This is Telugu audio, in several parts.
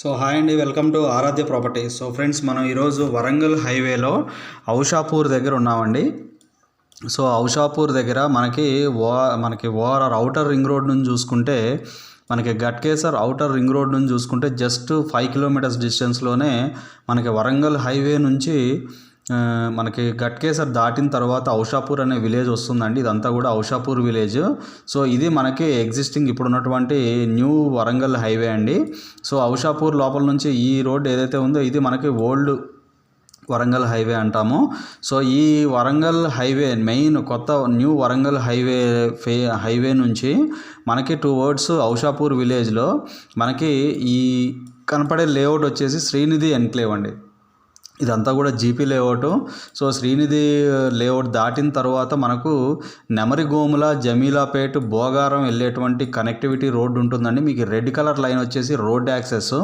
సో హాయ్ అండి, welcome to Aaradhya properties. So friends, మనం ఈరోజు వరంగల్ హైవేలో ఔషాపూర్ దగ్గర ఉన్నామండి. సో ఔషాపూర్ దగ్గర మనకి ఓఆర్ఆర్ ఔటర్ రింగ్ రోడ్ నుంచి చూసుకుంటే, మనకి గట్కేసర్ ఔటర్ రింగ్ రోడ్ నుంచి చూసుకుంటే జస్ట్ 5 కిలోమీటర్స్ డిస్టెన్స్లోనే మనకి వరంగల్ హైవే నుంచి మనకి గట్కేసర్ దాటిన తర్వాత ఔషాపూర్ అనే విలేజ్ వస్తుందండి. ఇదంతా కూడా ఔషాపూర్ విలేజ్. సో ఇది మనకి ఎగ్జిస్టింగ్ ఇప్పుడున్నటువంటి న్యూ వరంగల్ హైవే అండి. సో ఔషాపూర్ లోపల నుంచి ఈ రోడ్ ఏదైతే ఉందో ఇది మనకి ఓల్డ్ వరంగల్ హైవే అంటాము. సో ఈ వరంగల్ హైవే మెయిన్ కొత్త న్యూ వరంగల్ హైవే నుంచి మనకి టువర్డ్స్ ఔషాపూర్ విలేజ్లో మనకి ఈ కనపడే లేఅవుట్ వచ్చేసి శ్రీనిధి ఎన్క్లేవ్ అండి. ఇదంతా కూడా GP layout. So Srinidhi layout దాటిన తర్వాత మనకు నెమరిగోముల, జమీలాపేట్, భోగారం వెళ్ళేటువంటి కనెక్టివిటీ రోడ్డు ఉంటుందండి. మీకు రెడ్ కలర్ లైన్ వచ్చేసి రోడ్ యాక్సెస్.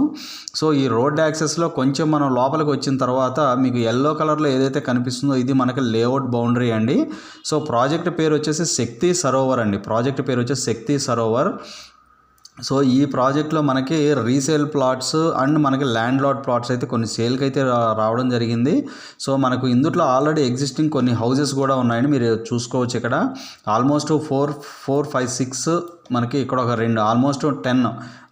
సో ఈ రోడ్ యాక్సెస్లో కొంచెం మనం లోపలికి వచ్చిన తర్వాత మీకు ఎల్లో కలర్లో ఏదైతే కనిపిస్తుందో ఇది మనకి లేఅవుట్ బౌండరీ అండి. సో ప్రాజెక్ట్ పేరు వచ్చేసి శక్తి సరోవర్ అండి. ప్రాజెక్ట్ పేరు వచ్చేసి శక్తి సరోవర్. సో ఈ ప్రాజెక్ట్లో మనకి రీసేల్ ప్లాట్స్ అండ్ మనకి ల్యాండ్ లాట్ ప్లాట్స్ అయితే కొన్ని సేల్కి అయితే రావడం జరిగింది. సో మనకు ఇందులో ఆల్రెడీ ఎగ్జిస్టింగ్ కొన్ని హౌసెస్ కూడా ఉన్నాయండి. మీరు చూసుకోవచ్చు ఇక్కడ ఆల్మోస్ట్ 4, 5, 6 మనకి ఇక్కడ ఒక 2 ఆల్మోస్ట్ 10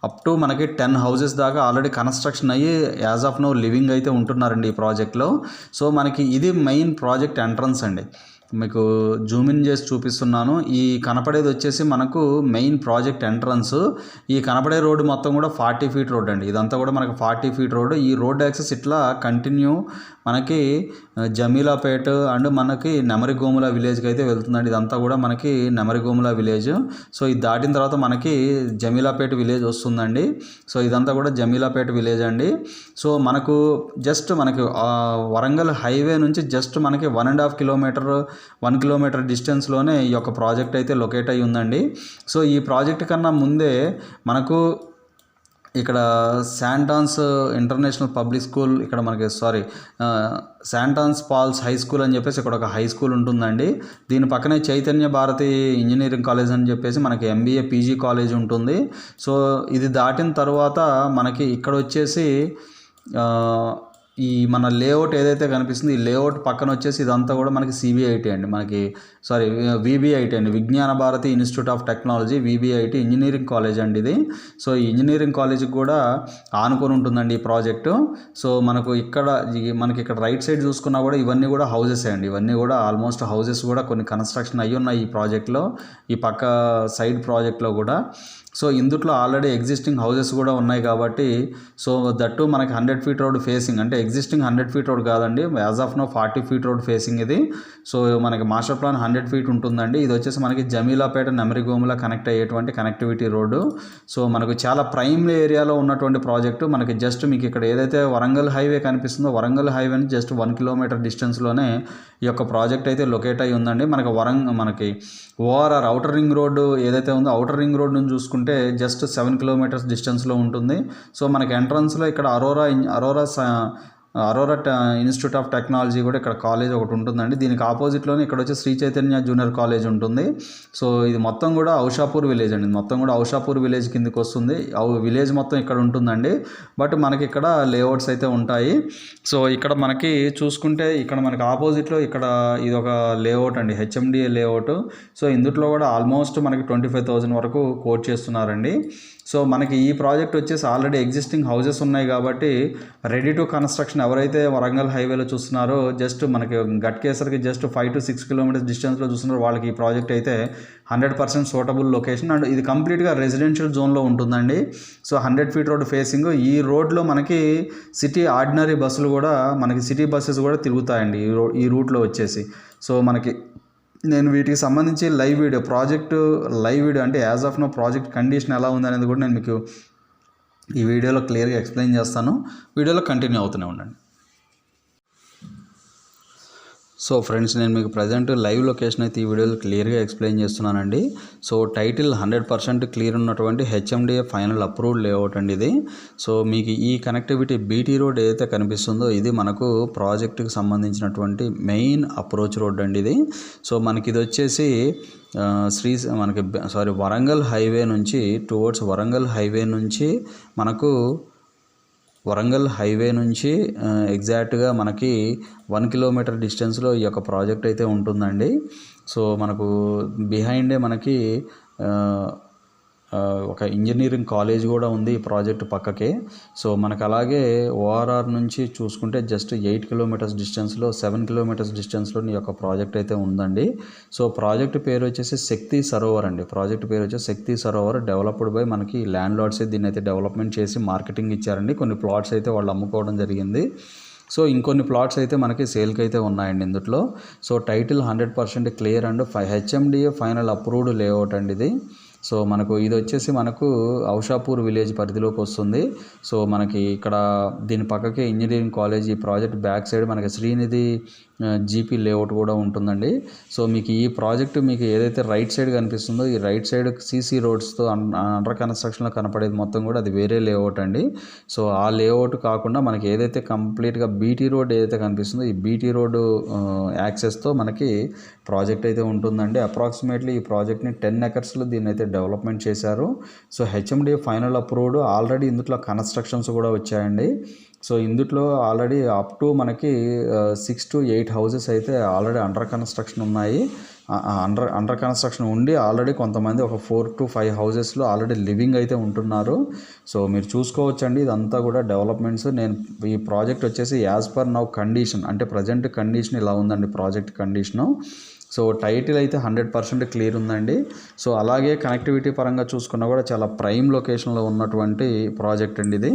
అప్ టు మనకి 10 హౌసెస్ దాకా ఆల్రెడీ కన్స్ట్రక్షన్ అయ్యి యాజ్ ఆఫ్ నో లివింగ్ అయితే ఉంటున్నారండి ఈ ప్రాజెక్ట్లో. సో మనకి ఇది మెయిన్ ప్రాజెక్ట్ ఎంట్రన్స్ అండి. మీకు జూమిన్ చేసి చూపిస్తున్నాను. ఈ కనపడేది వచ్చేసి మనకు మెయిన్ ప్రాజెక్ట్ ఎంట్రన్స్. ఈ కనపడే రోడ్డు మొత్తం కూడా 40 ఫీట్ రోడ్ అండి. ఇదంతా కూడా మనకి 40 ఫీట్ రోడ్. ఈ రోడ్ యాక్సెస్ ఇట్లా కంటిన్యూ మనకి జమీలాపేట్ అండ్ మనకి నెమరిగోముల విలేజ్కి అయితే వెళ్తుందండి. ఇదంతా కూడా మనకి నెమరిగోముల విలేజ్. సో ఇది దాటిన తర్వాత మనకి జమీలాపేట్ విలేజ్ వస్తుందండి. సో ఇదంతా కూడా జమీలాపేట్ విలేజ్ అండి. సో మనకు జస్ట్ మనకి వరంగల్ హైవే నుంచి జస్ట్ మనకి 1.5 కిలోమీటర్ డిస్టెన్స్లోనే ఈ యొక్క ప్రాజెక్ట్ అయితే లొకేట్ అయి ఉందండి. సో ఈ ప్రాజెక్ట్ కన్నా ముందే మనకు ఇక్కడ శాంటాన్స్ ఇంటర్నేషనల్ పబ్లిక్ స్కూల్, ఇక్కడ మనకి శాంటాన్స్ పాల్స్ హై స్కూల్ అని చెప్పేసి ఇక్కడ ఒక హై స్కూల్ ఉంటుందండి. దీని పక్కనే చైతన్య భారతి ఇంజనీరింగ్ కాలేజ్ అని చెప్పేసి మనకి MBA PG కాలేజ్ ఉంటుంది. సో ఇది దాటిన తర్వాత మనకి ఇక్కడ వచ్చేసి ఈ మన లేఅవుట్ ఏదైతే కనిపిస్తుంది ఈ లేఅవుట్ పక్కన వచ్చేసి ఇదంతా కూడా మనకి CBIT అండి. మనకి VBIT అండి, Vignana Bharathi institute of technology, VBIT engineering college అండి ఇది. సో ఈ ఇంజనీరింగ్ కాలేజ్కి కూడా ఆనుకొని ఉంటుందండి ఈ ప్రాజెక్టు. సో మనకి ఇక్కడ రైట్ సైడ్ చూసుకున్నా కూడా ఇవన్నీ కూడా హౌసెస్ అండి. ఇవన్నీ కూడా ఆల్మోస్ట్ హౌసెస్ కూడా కొన్ని కన్స్ట్రక్షన్ అయ్యి ఉన్నాయి ఈ ప్రాజెక్ట్లో, ఈ పక్క సైడ్ ప్రాజెక్ట్లో కూడా. సో ఇందుట్లో ఆల్రెడీ ఎగ్జిస్టింగ్ హౌసెస్ కూడా ఉన్నాయి కాబట్టి సో దట్టు మనకి 100 ఫీట్ రోడ్ ఫేసింగ్, అంటే ఎగ్జిస్టింగ్ 100 ఫీట్ రోడ్ కాదండి, as of now 40 feet road facing ఇది. సో మనకి మాస్టర్ ప్లాన్ 100 ఫీట్ ఉంటుందండి. ఇది వచ్చేసి మనకి జమీలాపేట, నెమరిగోముల కనెక్ట్ అయ్యేటువంటి కనెక్టివిటీ రోడ్డు. సో మనకు చాలా ప్రైమ్ ఏరియాలో ఉన్నటువంటి ప్రాజెక్టు. మనకి జస్ట్ మీకు ఇక్కడ ఏదైతే వరంగల్ హైవే కనిపిస్తుందో వరంగల్ హైవే నుంచి జస్ట్ 1 కిలోమీటర్ డిస్టెన్స్లోనే ఈ యొక్క ప్రాజెక్ట్ అయితే లొకేట్ అయి ఉందండి. మనకి ఓఆర్ఆర్ ఔటర్ రింగ్ రోడ్డు ఏదైతే ఉందో ఔటర్ రింగ్ రోడ్ నుంచి చూసుకుంటే జస్ట్ 7 కిలోమీటర్స్ డిస్టెన్స్లో ఉంటుంది. సో మనకి ఎంట్రన్స్లో ఇక్కడ అరోరా ఇన్స్టిట్యూట్ ఆఫ్ టెక్నాలజీ కూడా ఇక్కడ కాలేజ్ ఒకటి ఉంటుందండి. దీనికి ఆపోజిట్లోనే ఇక్కడ వచ్చి శ్రీ చైతన్య జూనియర్ కాలేజ్ ఉంటుంది. సో ఇది మొత్తం కూడా ఔషాపూర్ విలేజ్ అండి. మొత్తం కూడా ఔషాపూర్ విలేజ్ కిందకి వస్తుంది. విలేజ్ మొత్తం ఇక్కడ ఉంటుందండి. బట్ మనకి ఇక్కడ లేఅవుట్స్ అయితే ఉంటాయి. సో ఇక్కడ మనకి చూసుకుంటే ఇక్కడ మనకి ఆపోజిట్లో ఇక్కడ ఇది ఒక లేఅవుట్ అండి, HMDA లేఅవుట్. సో ఇందులో కూడా ఆల్మోస్ట్ మనకి 25,000 వరకు కోట్ చేస్తున్నారండి. సో మనకి ఈ ప్రాజెక్ట్ వచ్చేసి ఆల్రెడీ ఎగ్జిస్టింగ్ హౌసెస్ ఉన్నాయి కాబట్టి రెడీ టు కన్స్ట్రక్షన్ ఎవరైతే వరంగల్ హైవేలో చూస్తున్నారో జస్ట్ మనకి గట్కేసర్కి జస్ట్ 5 to 6 కిలోమీటర్స్ డిస్టెన్స్లో చూస్తున్నారో వాళ్ళకి ఈ ప్రాజెక్ట్ అయితే 100% సూటబుల్ లొకేషన్ అండ్ ఇది కంప్లీట్గా రెసిడెన్షియల్ జోన్లో ఉంటుందండి. So 100 feet road facing. ఈ రోడ్లో మనకి సిటీ ఆర్డినరీ బస్సులు కూడా మనకి సిటీ బస్సెస్ కూడా తిరుగుతాయండి ఈ రూట్లో వచ్చేసి. సో మనకి నేను వీటికి సంబంధించి లైవ్ వీడియో అంటే as of now project condition ఎలా ఉందనేది కూడా నేను మీకు ఈ వీడియోలో క్లియర్గా ఎక్స్ప్లెయిన్ చేస్తాను. వీడియోలో కంటిన్యూ అవుతూనే ఉండండి. సో ఫ్రెండ్స్, నేను మీకు ప్రజెంట్ లైవ్ లొకేషన్ అయితే ఈ వీడియోలో క్లియర్గా ఎక్స్ప్లెయిన్ చేస్తున్నానండి. సో టైటిల్ 100% క్లియర్ ఉన్నటువంటి HMDA ఫైనల్ అప్రూవ్డ్ లేఅవుట్ అండి ఇది. సో మీకు ఈ కనెక్టివిటీ BT రోడ్ ఏదైతే కనిపిస్తుందో ఇది మనకు ప్రాజెక్టుకి సంబంధించినటువంటి మెయిన్ అప్రోచ్ రోడ్ అండి ఇది. సో మనకి ఇది వచ్చేసి వరంగల్ హైవే నుంచి టువర్డ్స్ వరంగల్ హైవే నుంచి మనకు వరంగల్ హైవే నుంచి ఎగ్జాక్ట్గా మనకి 1 కిలోమీటర్ డిస్టెన్స్లో ఈ యొక్క ప్రాజెక్ట్ అయితే ఉంటుందండి. సో మనకు బిహైండే మనకి ఒక ఇంజనీరింగ్ కాలేజ్ కూడా ఉంది ఈ ప్రాజెక్ట్ పక్కకే. సో మనకు అలాగే ఓఆర్ఆర్ నుంచి చూసుకుంటే జస్ట్ 8 కిలోమీటర్స్ డిస్టెన్స్లో 7 కిలోమీటర్స్ డిస్టెన్స్లో ఈ యొక్క ప్రాజెక్ట్ అయితే ఉందండి. సో ప్రాజెక్ట్ పేరు వచ్చేసి శక్తి సరోవర్ అండి. ప్రాజెక్ట్ పేరు వచ్చేసి శక్తి సరోవర్, డెవలప్డ్ బై మనకి ల్యాండ్ లార్డ్స్ దీన్ని అయితే డెవలప్మెంట్ చేసి మార్కెటింగ్ ఇచ్చారండి. కొన్ని ప్లాట్స్ అయితే వాళ్ళు అమ్ముకోవడం జరిగింది. సో ఇంకొన్ని ప్లాట్స్ అయితే మనకి సేల్కి అయితే ఉన్నాయండి ఇందులో. So title 100% clear and HMDA final approved layout అండి ఇది. సో మనకు ఇది వచ్చేసి మనకు ఔషాపూర్ విలేజ్ పరిధిలోకి వస్తుంది. సో మనకి ఇక్కడ దీని పక్కకే ఇంజనీరింగ్ కాలేజ్, ఈ ప్రాజెక్ట్ బ్యాక్ సైడ్ మనకి శ్రీనిధి జీపీ లేఅవుట్ కూడా ఉంటుందండి. సో మీకు ఈ ప్రాజెక్టు మీకు ఏదైతే రైట్ సైడ్ కనిపిస్తుందో ఈ రైట్ సైడ్ సీసీ రోడ్స్తో అండర్ కన్స్ట్రక్షన్లో కనపడేది మొత్తం కూడా అది వేరే లేఅవుట్ అండి. సో ఆ లేఅవుట్ కాకుండా మనకి ఏదైతే కంప్లీట్గా బీటీ రోడ్ ఏదైతే కనిపిస్తుందో ఈ బీటీ రోడ్డు యాక్సెస్తో మనకి ప్రాజెక్ట్ అయితే ఉంటుందండి. అప్రాక్సిమేట్లీ ఈ ప్రాజెక్ట్ని 10 ఎకర్స్లో దీన్ని అయితే డెవలప్మెంట్ చేశారు. So HMD final approved, already ఇందులో కన్స్ట్రక్షన్స్ కూడా వచ్చాయండి. సో ఇందులో ఆల్రెడీ అప్ టు మనకి 6 to 8 హౌసెస్ అయితే ఆల్రెడీ అండర్ కన్స్ట్రక్షన్ ఉన్నాయి. అండర్ కన్స్ట్రక్షన్ ఉండి ఆల్రెడీ కొంతమంది ఒక 4 to 5 హౌసెస్లో ఆల్రెడీ లివింగ్ అయితే ఉంటున్నారు. సో మీరు చూసుకోవచ్చండి ఇదంతా కూడా డెవలప్మెంట్స్. నేను ఈ ప్రాజెక్ట్ వచ్చేసి యాజ్ పర్ నౌ కండిషన్ అంటే ప్రజెంట్ కండిషన్ ఇలా ఉందండి ప్రాజెక్ట్ కండిషను. సో టైటిల్ అయితే 100% క్లియర్ ఉందండి. సో అలాగే కనెక్టివిటీ పరంగా చూసుకున్నా కూడా చాలా ప్రైమ్ లొకేషన్లో ఉన్నటువంటి ప్రాజెక్ట్ అండి ఇది.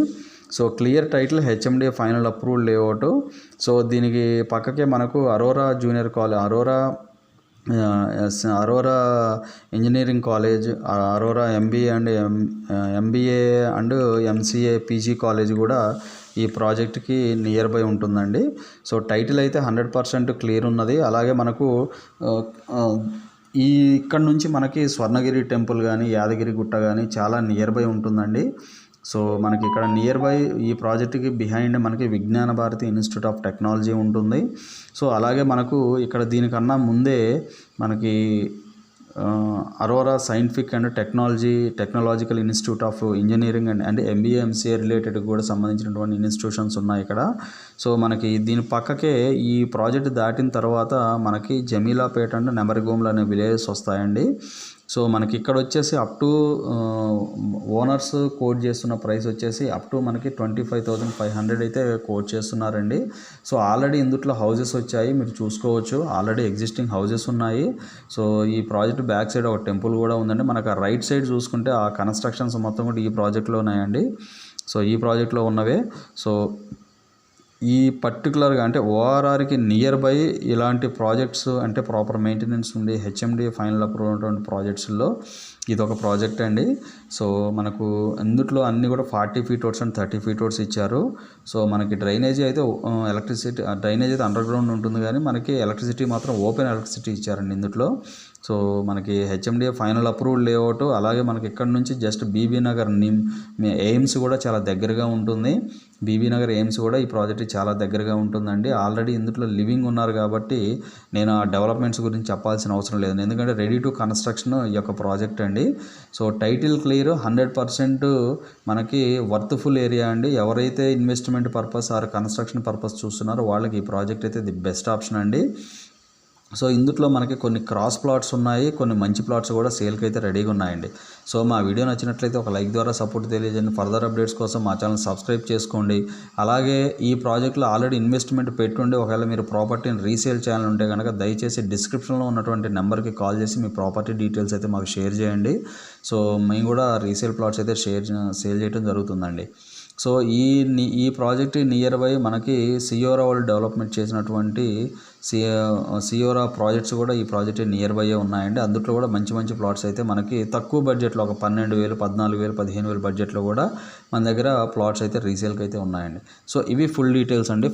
So clear title HMD final approved layout. So దీనికి పక్కకే మనకు Aurora junior college, Aurora engineering college, Aurora MBA and MCA PG college కూడా ఈ ప్రాజెక్ట్కి నియర్ బై ఉంటుందండి. సో టైటిల్ అయితే 100% క్లియర్ ఉన్నది. అలాగే మనకు ఇక్కడ నుంచి మనకి స్వర్ణగిరి టెంపుల్ కానీ యాదగిరి గుట్ట కానీ చాలా నియర్ బై ఉంటుందండి. సో మనకి ఇక్కడ నియర్ బై ఈ ప్రాజెక్ట్కి బిహైండ్ మనకి Vignana Bharathi institute of technology ఉంటుంది. సో అలాగే మనకు ఇక్కడ దీనికన్నా ముందే మనకి Aurora scientific and technological institute of engineering and MBA MCA related కూడా సంబంధించినటువంటి ఇన్స్టిట్యూషన్స్ ఉన్నాయి ఇక్కడ. సో మనకి దీని పక్కకే ఈ ప్రాజెక్ట్ దాటిన తర్వాత మనకి జమీలాపేట అండ్ నెమరిగోమ్లు అనే విలేజెస్ వస్తాయండి. సో మనకి ఇక్కడ వచ్చేసి అప్ టు ఓనర్స్ కోట్ చేస్తున్న ప్రైస్ వచ్చేసి అప్ టు మనకి 25,500 అయితే కోట్ చేస్తున్నారండి. సో ఆల్రెడీ ఇందులో హౌజెస్ వచ్చాయి, మీరు చూసుకోవచ్చు ఆల్రెడీ ఎగ్జిస్టింగ్ హౌజెస్ ఉన్నాయి. సో ఈ ప్రాజెక్ట్ బ్యాక్ సైడ్ ఒక టెంపుల్ కూడా ఉందండి. మనకు ఆ రైట్ సైడ్ చూసుకుంటే ఆ కన్స్ట్రక్షన్స్ మొత్తం కూడా ఈ ప్రాజెక్ట్లో ఉన్నాయండి. సో ఈ ప్రాజెక్ట్లో ఉన్నవే. సో ఈ పర్టికులర్గా అంటే ఓఆర్ఆర్కి నియర్ బై ఇలాంటి ప్రాజెక్ట్స్ అంటే ప్రాపర్ మెయింటెనెన్స్ ఉండి హెచ్ఎండి ఫైనల్ అప్రూవ్ ఉన్నటువంటి ప్రాజెక్ట్స్లో ఇదొక ప్రాజెక్ట్ అండి. సో మనకు అందుట్లో అన్నీ కూడా 40 feet roads and 30 feet roads ఇచ్చారు. సో మనకి డ్రైనేజీ అయితే డ్రైనేజ్ అయితే అండర్ గ్రౌండ్ ఉంటుంది కానీ మనకి ఎలక్ట్రిసిటీ మాత్రం ఓపెన్ ఎలక్ట్రిసిటీ ఇచ్చారండి ఇందులో. సో మనకి హెచ్ఎండిఏ ఫైనల్ అప్రూవ్డ్ లేఅవుట్. అలాగే మనకి ఇక్కడ నుంచి జస్ట్ బీబీ నగర్ ఎయిమ్స్ కూడా చాలా దగ్గరగా ఉంటుంది. బీబీ నగర్ ఎయిమ్స్ కూడా ఈ ప్రాజెక్ట్ చాలా దగ్గరగా ఉంటుందండి. ఆల్రెడీ ఇందులో లివింగ్ ఉన్నారు కాబట్టి నేను ఆ డెవలప్మెంట్స్ గురించి చెప్పాల్సిన అవసరం లేదు, ఎందుకంటే రెడీ టు కన్స్ట్రక్షన్ ఈ యొక్క ప్రాజెక్ట్ అండి. సో టైటిల్ క్లియర్, 100% మనకి వర్త్ఫుల్ ఏరియా అండి. ఎవరైతే investment purpose or construction purpose చూస్తున్నారో వాళ్ళకి ఈ ప్రాజెక్ట్ అయితే ది బెస్ట్ ఆప్షన్ అండి. సో ఇందులో మనకి కొన్ని క్రాస్ ప్లాట్స్ ఉన్నాయి, కొన్ని మంచి ప్లాట్స్ కూడా సేల్కి అయితే రెడీగా ఉన్నాయండి. సో మా వీడియో నచ్చినట్లయితే ఒక లైక్ ద్వారా సపోర్ట్ తెలియజేయండి. ఫర్దర్ అప్డేట్స్ కోసం మా ఛానల్ సబ్స్క్రైబ్ చేసుకోండి. అలాగే ఈ ప్రాజెక్ట్లో ఆల్రెడీ ఇన్వెస్ట్మెంట్ పెట్టుండి ఒకవేళ మీరు ప్రాపర్టీని రీసేల్ చేయాలని ఉంటే కనుక దయచేసి డిస్క్రిప్షన్లో ఉన్నటువంటి నెంబర్కి కాల్ చేసి మీ ప్రాపర్టీ డీటెయిల్స్ అయితే మాకు షేర్ చేయండి. సో మేము కూడా రీసేల్ ప్లాట్స్ అయితే సేల్ చేయడం జరుగుతుందండి. సో ఈ ప్రాజెక్ట్ నియర్ బై మనకి సియోరా వాళ్ళు డెవలప్మెంట్ చేసినటువంటి సియోరా ప్రాజెక్ట్స్ కూడా ఈ ప్రాజెక్ట్ నియర్ బై ఉన్నాయండి. అందులో కూడా మంచి మంచి ప్లాట్స్ అయితే మనకి తక్కువ బడ్జెట్లో ఒక 12,000, 14,000, 15,000 బడ్జెట్లో కూడా మన దగ్గర ప్లాట్స్ అయితే రీసేల్కి అయితే ఉన్నాయండి. సో ఇవి ఫుల్ డీటెయిల్స్ అండి.